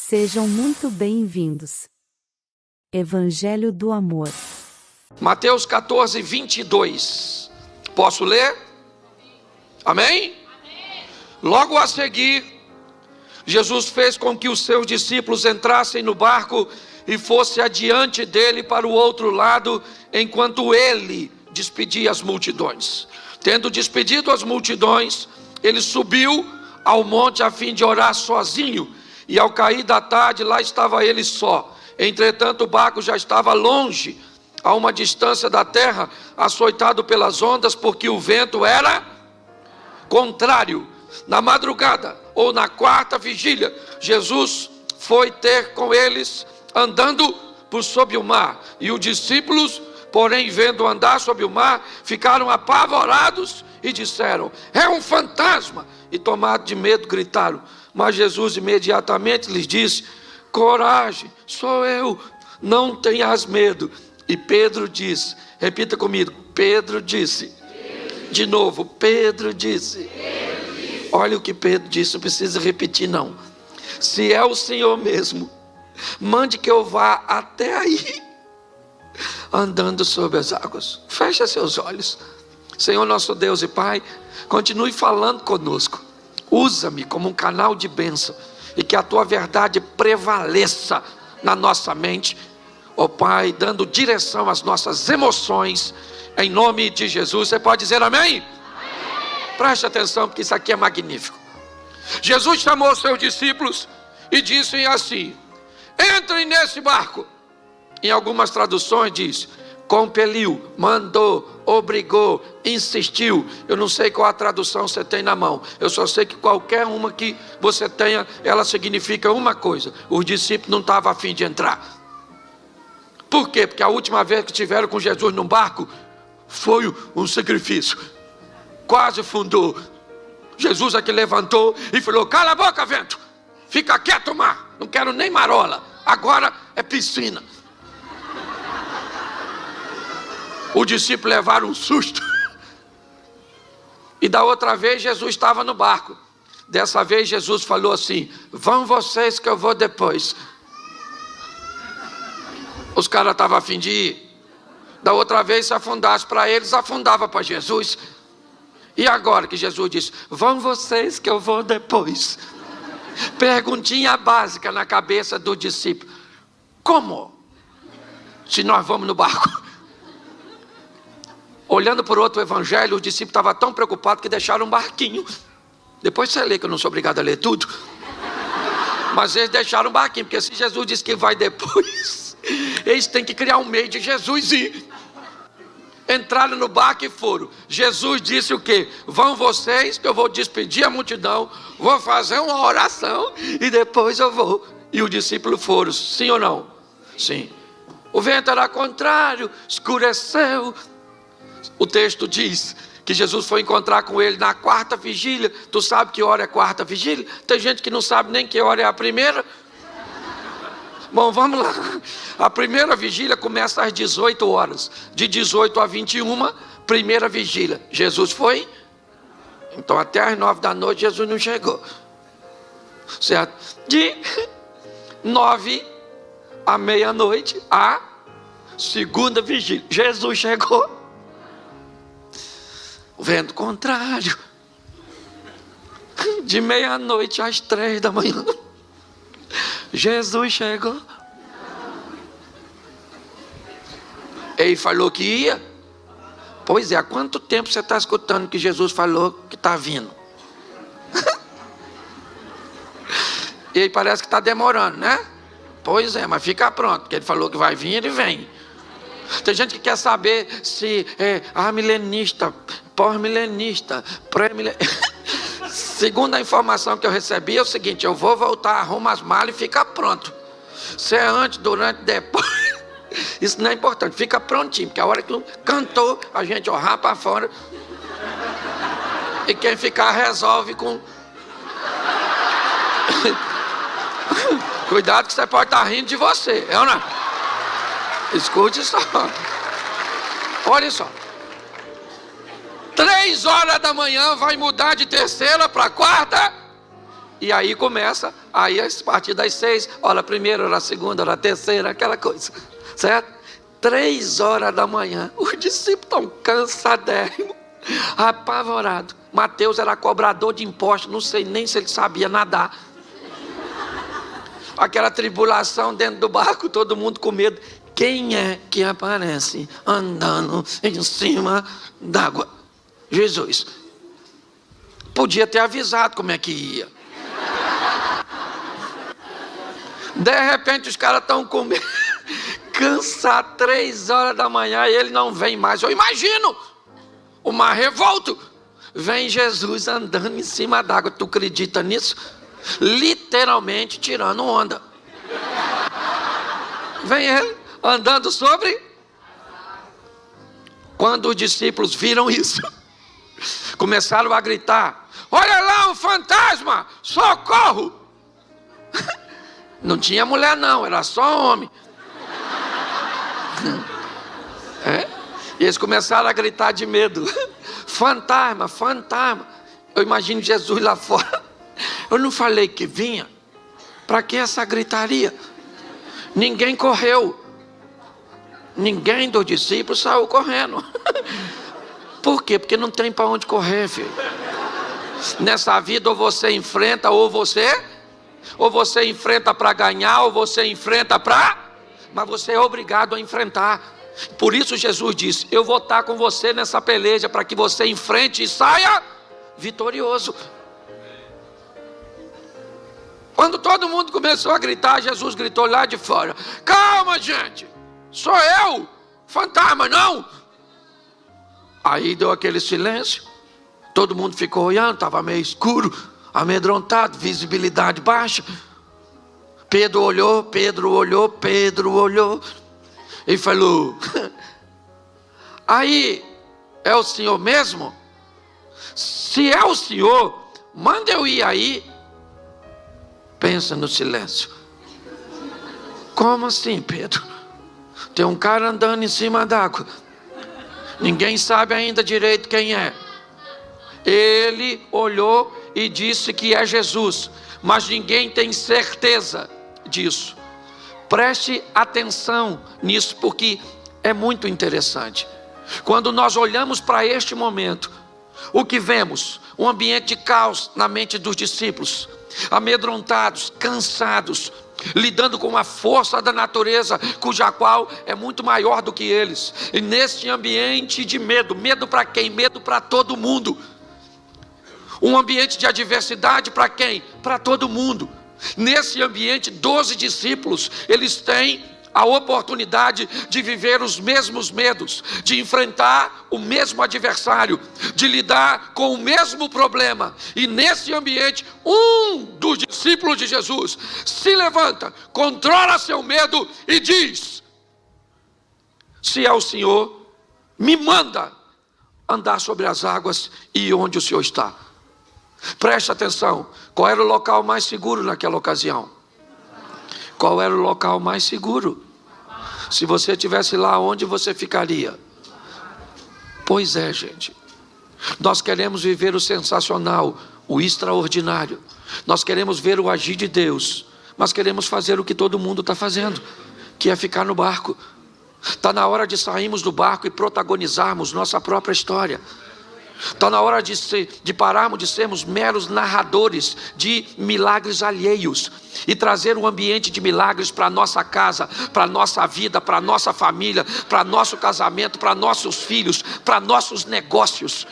Sejam muito bem-vindos. Evangelho do Amor. Mateus 14, 22. Posso ler? Amém? Logo a seguir, Jesus fez com que os seus discípulos entrassem no barco e fosse adiante dele para o outro lado, enquanto ele despedia as multidões. Tendo despedido as multidões, ele subiu ao monte a fim de orar sozinho, e ao cair da tarde lá estava ele só. Entretanto o barco já estava longe, a uma distância da terra, açoitado pelas ondas, porque o vento era contrário. Na madrugada, ou na quarta vigília, Jesus foi ter com eles, andando por sob o mar. E os discípulos, porém, vendo andar sobre o mar, ficaram apavorados e disseram: é um fantasma! E tomados de medo, gritaram. Mas Jesus imediatamente lhes disse: coragem, sou eu, não tenhas medo. E Pedro disse, repita comigo, Pedro disse. De novo, Pedro disse. Olha o que Pedro disse, não precisa repetir não. Se é o Senhor mesmo, mande que eu vá até aí, andando sobre as águas. Feche seus olhos. Senhor nosso Deus e Pai, continue falando conosco. Usa-me como um canal de bênção, e que a tua verdade prevaleça na nossa mente, ó Pai, dando direção às nossas emoções, em nome de Jesus. Você pode dizer amém? Preste atenção, porque isso aqui é magnífico. Jesus chamou os seus discípulos e disse assim: entrem nesse barco. Em algumas traduções diz: compeliu, mandou, obrigou, insistiu. Eu não sei qual a tradução você tem na mão. Eu só sei que qualquer uma que você tenha, ela significa uma coisa: os discípulos não estavam a fim de entrar. Por quê? Porque a última vez que estiveram com Jesus num barco foi um sacrifício. Quase fundou. Jesus aqui levantou e falou: cala a boca, vento, fica quieto, mar, não quero nem marola, agora é piscina. Os discípulos levaram um susto. E da outra vez Jesus estava no barco. Dessa vez Jesus falou assim: vão vocês que eu vou depois. Os caras estavam a fim de ir. Da outra vez, se afundasse para eles, afundava para Jesus. E agora que Jesus disse: vão vocês que eu vou depois. Perguntinha básica na cabeça do discípulo: como? Se nós vamos no barco? Olhando por outro evangelho, os discípulos estavam tão preocupados que deixaram um barquinho. Depois você lê, que eu não sou obrigado a ler tudo. Mas eles deixaram um barquinho, porque se Jesus disse que vai depois, eles têm que criar um meio de Jesus ir. Entraram no barco e foram. Jesus disse o quê? Vão vocês que eu vou despedir a multidão, vou fazer uma oração e depois eu vou. E os discípulos foram, sim ou não? Sim. O vento era contrário, escureceu. O texto diz que Jesus foi encontrar com ele na quarta vigília. Tu sabe que hora é a quarta vigília? Tem gente que não sabe nem que hora é a primeira. Bom, vamos lá. A primeira vigília começa às 18 horas. De 18 a 21, primeira vigília. Jesus foi? Então até às 9 da noite Jesus não chegou. Certo? De 9 à meia-noite, a segunda vigília. Jesus chegou. O vento contrário. De meia-noite às 3 da manhã. Jesus chegou. Ele falou que ia. Pois é, há quanto tempo você está escutando que Jesus falou que está vindo? E aí parece que está demorando, né? Pois é, mas fica pronto, porque ele falou que vai vir, ele vem. Tem gente que quer saber se é milenista, pós-milenista, pré-milenista. Segundo a informação que eu recebi é o seguinte: eu vou voltar, arruma as malas e fica pronto. Se é antes, durante, depois, isso não é importante, fica prontinho, porque a hora que cantou, a gente rapa fora. E quem ficar resolve com... Cuidado que você pode estar rindo de você, é ou não? Escute só. Olha só. 3 horas da manhã vai mudar de terceira para quarta E aí começa, aí a partir das 6, hora primeira, hora segunda, hora terceira, aquela coisa, certo? 3 horas da manhã, os discípulos estão cansadérrimos, apavorados. Mateus era cobrador de impostos, não sei nem se ele sabia nadar. Aquela tribulação dentro do barco, todo mundo com medo. Quem é que aparece andando em cima d'água? Jesus. Podia ter avisado como é que ia. De repente os caras estão com medo, cansados, 3 horas da manhã, e ele não vem mais. Eu imagino o mar revolto. Vem Jesus andando em cima d'água. Tu acredita nisso? Literalmente tirando onda. Vem ele andando sobre. Quando os discípulos viram isso, começaram a gritar: olha lá um fantasma, socorro! Não tinha mulher não, era só homem. E eles começaram a gritar de medo: fantasma, fantasma. Eu imagino Jesus lá fora. Eu não falei que vinha? Para que essa gritaria? Ninguém correu. Ninguém dos discípulos saiu correndo. Por quê? Porque não tem para onde correr, filho. Nessa vida ou você enfrenta ou você enfrenta para ganhar, ou você enfrenta para... Mas você é obrigado a enfrentar. Por isso Jesus disse: eu vou estar com você nessa peleja, para que você enfrente e saia vitorioso. Quando todo mundo começou a gritar, Jesus gritou lá de fora: calma, gente, sou eu, fantasma não. Aí deu aquele silêncio, todo mundo ficou olhando, estava meio escuro, amedrontado, visibilidade baixa. Pedro olhou e falou: aí, é o senhor mesmo? Se é o senhor, manda eu ir aí. Pensa no silêncio. Como assim, Pedro? Tem um cara andando em cima d'água. Ninguém sabe ainda direito quem é. Ele olhou e disse que é Jesus, mas ninguém tem certeza disso. Preste atenção nisso, porque é muito interessante. Quando nós olhamos para este momento, o que vemos? Um ambiente de caos na mente dos discípulos, amedrontados, cansados, lidando com uma força da natureza, cuja qual é muito maior do que eles. E nesse ambiente de medo, medo para quem? Medo para todo mundo. Um ambiente de adversidade para quem? Para todo mundo. Nesse ambiente, 12 discípulos, eles têm a oportunidade de viver os mesmos medos, de enfrentar o mesmo adversário, de lidar com o mesmo problema. E nesse ambiente, um dos discípulos de Jesus se levanta, controla seu medo e diz: se é o Senhor, me manda andar sobre as águas e onde o Senhor está. Preste atenção, qual era o local mais seguro naquela ocasião? Qual era o local mais seguro? Se você estivesse lá, onde você ficaria? Pois é, gente. Nós queremos viver o sensacional, o extraordinário. Nós queremos ver o agir de Deus, mas queremos fazer o que todo mundo está fazendo, que é ficar no barco. Está na hora de sairmos do barco e protagonizarmos nossa própria história. Está na hora de pararmos de sermos meros narradores de milagres alheios e trazer um ambiente de milagres para a nossa casa, para a nossa vida, para a nossa família, para nosso casamento, para nossos filhos, para nossos negócios.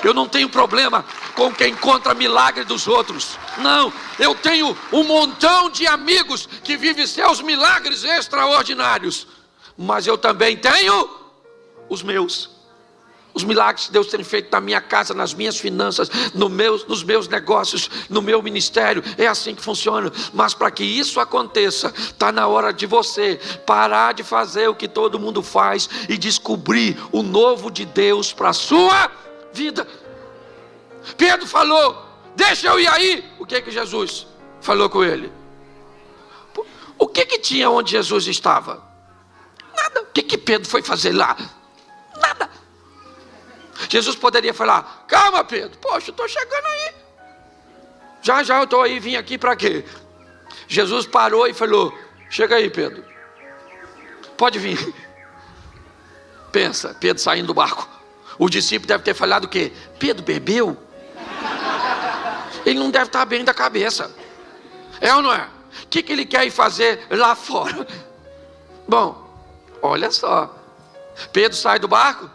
Eu não tenho problema com quem encontra milagre dos outros. Não, eu tenho um montão de amigos que vivem seus milagres extraordinários. Mas eu também tenho os meus. Os milagres que Deus tem feito na minha casa, nas minhas finanças, nos meus negócios, no meu ministério. É assim que funciona. Mas para que isso aconteça, está na hora de você parar de fazer o que todo mundo faz e descobrir o novo de Deus para a sua vida. Pedro falou: deixa eu ir aí. O que Jesus falou com ele? O que tinha onde Jesus estava? Nada. O que Pedro foi fazer lá? Nada. Jesus poderia falar: calma, Pedro, poxa, eu estou chegando aí. Já eu estou aí, vim aqui para quê? Jesus parou e falou: chega aí, Pedro, pode vir. Pensa, Pedro saindo do barco. O discípulo deve ter falado o quê? Pedro bebeu? Ele não deve estar bem da cabeça. É ou não é? O que ele quer ir fazer lá fora? Bom, olha só. Pedro sai do barco?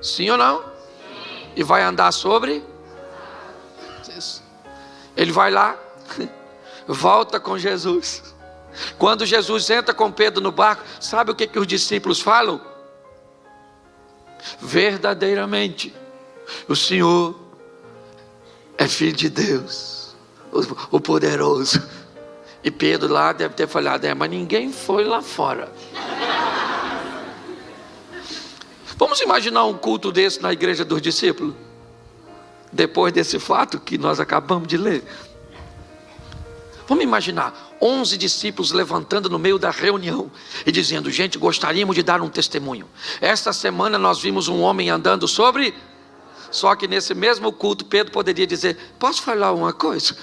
Sim ou não? Sim. E vai andar sobre? Isso. Ele vai lá, volta com Jesus. Quando Jesus entra com Pedro no barco, sabe o que os discípulos falam? Verdadeiramente, o Senhor é Filho de Deus, o poderoso. E Pedro lá deve ter falado: mas ninguém foi lá fora. Vamos imaginar um culto desse na igreja dos discípulos, depois desse fato que nós acabamos de ler. Vamos imaginar 11 discípulos levantando no meio da reunião e dizendo: gente, gostaríamos de dar um testemunho. Esta semana nós vimos um homem andando sobre... Só que nesse mesmo culto Pedro poderia dizer: posso falar uma coisa?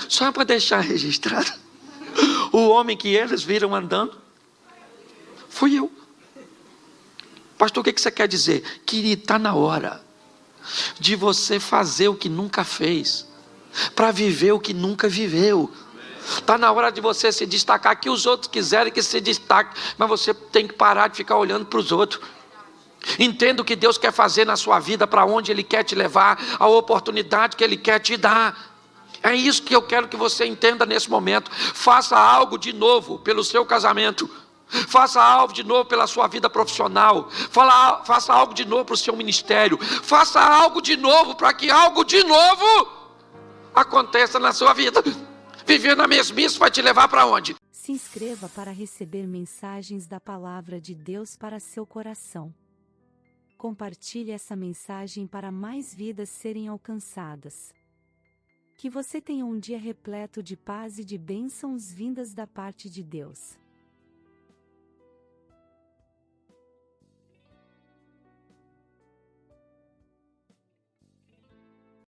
Só para deixar registrado. O homem que eles viram andando fui eu. Pastor, o que você quer dizer? Querido, está na hora de você fazer o que nunca fez, para viver o que nunca viveu. Está na hora de você se destacar. Que os outros quiserem que se destaque, mas você tem que parar de ficar olhando para os outros. Entenda o que Deus quer fazer na sua vida, para onde Ele quer te levar, a oportunidade que Ele quer te dar. É isso que eu quero que você entenda nesse momento. Faça algo de novo pelo seu casamento. Faça algo de novo pela sua vida profissional. Faça algo de novo para o seu ministério. Faça algo de novo para que algo de novo aconteça na sua vida. Viver na mesmice vai te levar para onde? Se inscreva para receber mensagens da Palavra de Deus para seu coração. Compartilhe essa mensagem para mais vidas serem alcançadas. Que você tenha um dia repleto de paz e de bênçãos vindas da parte de Deus.